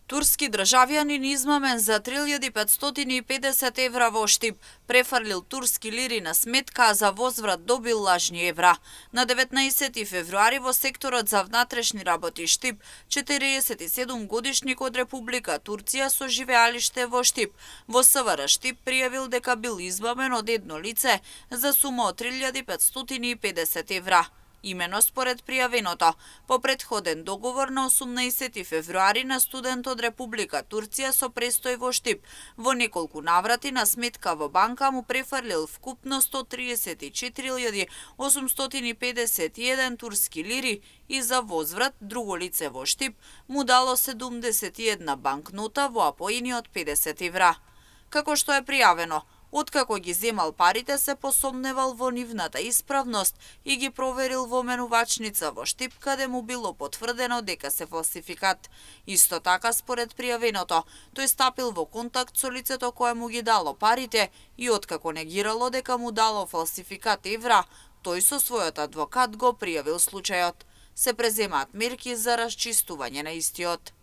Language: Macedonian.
Турски државјанин измамен за 3550 евра во Штип, префрлил турски лири на сметка, а за возврат добил лажни евра. На 19 февруари во секторот за внатрешни работи Штип, 47 годишник од Република Турција со живеалиште во Штип, во СВР Штип пријавил дека бил измамен од едно лице за сума од 3550 евра. Имено според пријавеното, по претходен договор на 18 февруари на студент од Република Турција со престој во Штип, во неколку наврати на сметка во банка му префрлил вкупно 134.851 турски лири и за возврат друго лице во Штип му дало 71 банкнота во апоини од 50 евра. Како што е пријавено, откако ги земал парите, се посомневал во нивната исправност и ги проверил во менувачница во Штип, каде му било потврдено дека се фалсификат. Исто така, според пријавеното, тој стапил во контакт со лицето кое му ги дало парите и откако негирало дека му дало фалсификат евра, тој со својот адвокат го пријавил случајот. Се преземаат мерки за расчистување на истиот.